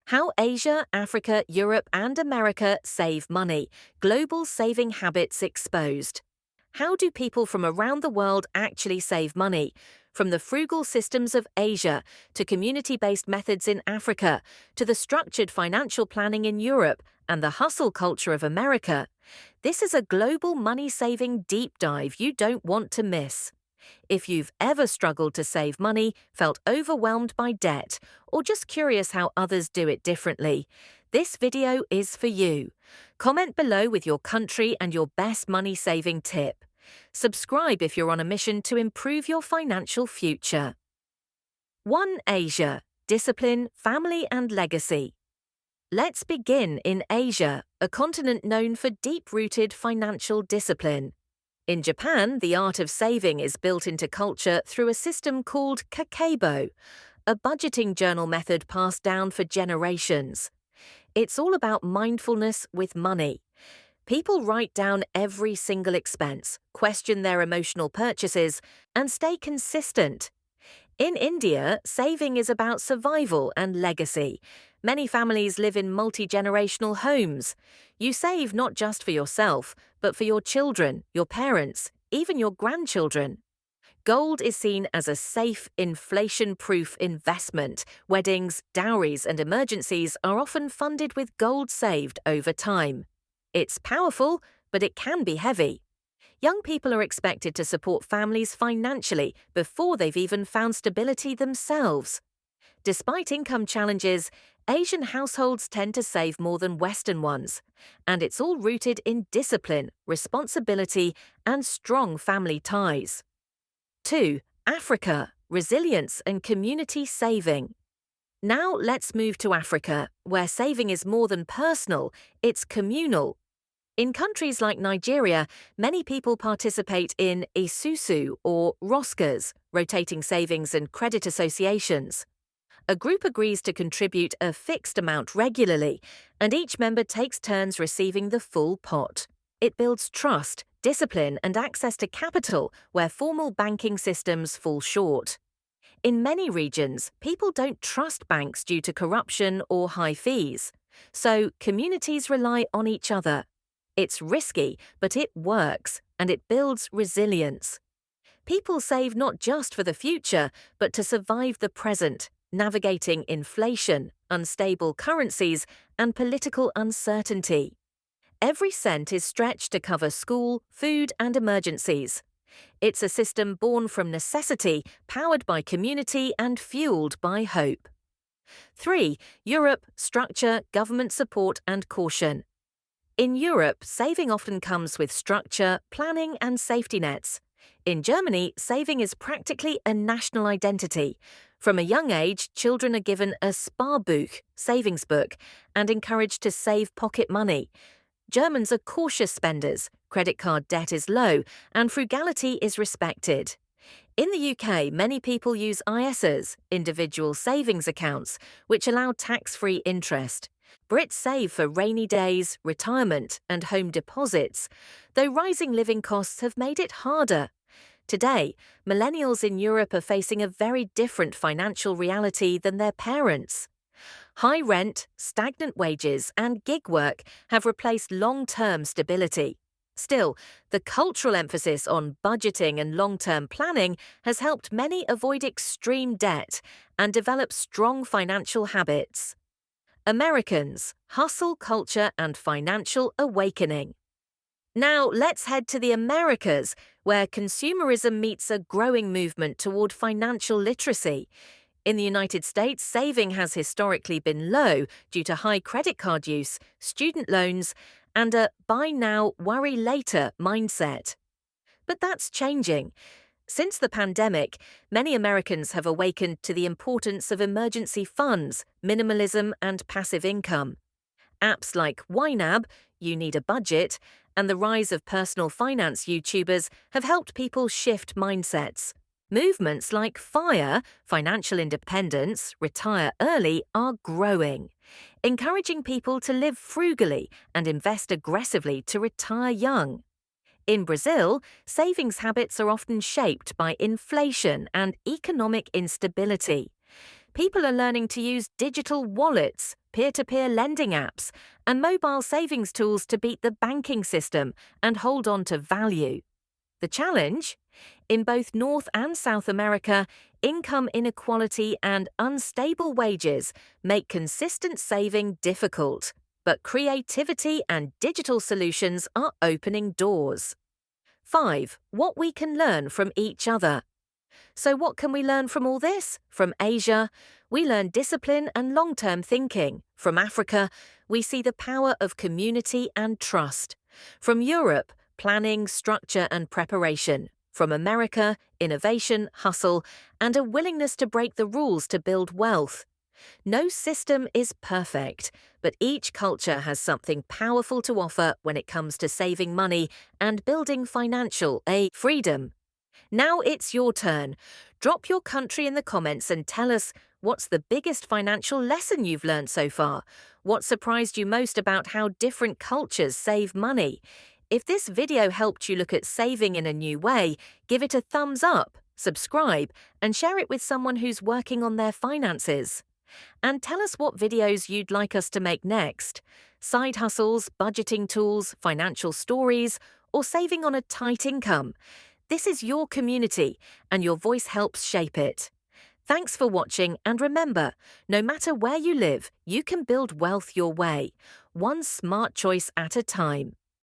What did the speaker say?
How Asia, Africa, Europe, and America save money. Global saving habits exposed. How do people from around the world actually save money? From the frugal systems of Asia, to community-based methods in Africa, to the structured financial planning in Europe, and the hustle culture of America. This is a global money-saving deep dive you don't want to miss. If you've ever struggled to save money, felt overwhelmed by debt, or just curious how others do it differently, this video is for you. Comment below with your country and your best money-saving tip. Subscribe if you're on a mission to improve your financial future. 1. Asia. Discipline, family and legacy. Let's begin in Asia, a continent known for deep-rooted financial discipline. In Japan, the art of saving is built into culture through a system called kakeibo, a budgeting journal method passed down for generations. It's all about mindfulness with money. People write down every single expense, question their emotional purchases, and stay consistent. In India, saving is about survival and legacy. Many families live in multi-generational homes. You save not just for yourself, but for your children, your parents, even your grandchildren. Gold is seen as a safe, inflation-proof investment. Weddings, dowries, and emergencies are often funded with gold saved over time. It's powerful, but it can be heavy. Young people are expected to support families financially before they've even found stability themselves. Despite income challenges, Asian households tend to save more than Western ones, and it's all rooted in discipline, responsibility, and strong family ties. 2. Africa. Resilience and community saving. Now let's move to Africa, where saving is more than personal, it's communal. In countries like Nigeria, many people participate in isusu or roscas, rotating savings and credit associations. A group agrees to contribute a fixed amount regularly, and each member takes turns receiving the full pot. It builds trust, discipline, and access to capital where formal banking systems fall short. In many regions, people don't trust banks due to corruption or high fees, so communities rely on each other. It's risky, but it works, and it builds resilience. People save not just for the future, but to survive the present, navigating inflation, unstable currencies, and political uncertainty. Every cent is stretched to cover school, food, and emergencies. It's a system born from necessity, powered by community, and fueled by hope. 3. Europe, structure, government support, and caution. In Europe, saving often comes with structure, planning, and safety nets. In Germany, saving is practically a national identity. From a young age, children are given a Sparbuch, savings book, and encouraged to save pocket money. Germans are cautious spenders, credit card debt is low, and frugality is respected. In the UK, many people use ISAs, individual savings accounts, which allow tax-free interest. Brits save for rainy days, retirement, and home deposits, though rising living costs have made it harder. Today, millennials in Europe are facing a very different financial reality than their parents. High rent, stagnant wages, and gig work have replaced long-term stability. Still, the cultural emphasis on budgeting and long-term planning has helped many avoid extreme debt and develop strong financial habits. Americans, hustle culture and financial awakening. Now let's head to the Americas, where consumerism meets a growing movement toward financial literacy. In the United States, saving has historically been low due to high credit card use, student loans, and a buy now, worry later mindset. But that's changing. Since the pandemic, many Americans have awakened to the importance of emergency funds, minimalism, and passive income. Apps like YNAB, You Need a Budget, and the rise of personal finance YouTubers have helped people shift mindsets. Movements like FIRE, financial independence, retire early, are growing, encouraging people to live frugally and invest aggressively to retire young. In Brazil, savings habits are often shaped by inflation and economic instability. People are learning to use digital wallets, peer-to-peer lending apps, and mobile savings tools to beat the banking system and hold on to value. The challenge? In both North and South America, income inequality and unstable wages make consistent saving difficult. But creativity and digital solutions are opening doors. 5. What we can learn from each other. So what can we learn from all this? From Asia, we learn discipline and long-term thinking. From Africa, we see the power of community and trust. From Europe, planning, structure and preparation. From America, innovation, hustle, and a willingness to break the rules to build wealth. No system is perfect, but each culture has something powerful to offer when it comes to saving money and building financial freedom. Now it's your turn. Drop your country in the comments and tell us what's the biggest financial lesson you've learned so far. What surprised you most about how different cultures save money? If this video helped you look at saving in a new way, give it a thumbs up, subscribe, and share it with someone who's working on their finances. And tell us what videos you'd like us to make next. Side hustles, budgeting tools, financial stories, or saving on a tight income. This is your community, and your voice helps shape it. Thanks for watching, and remember, no matter where you live, you can build wealth your way, one smart choice at a time.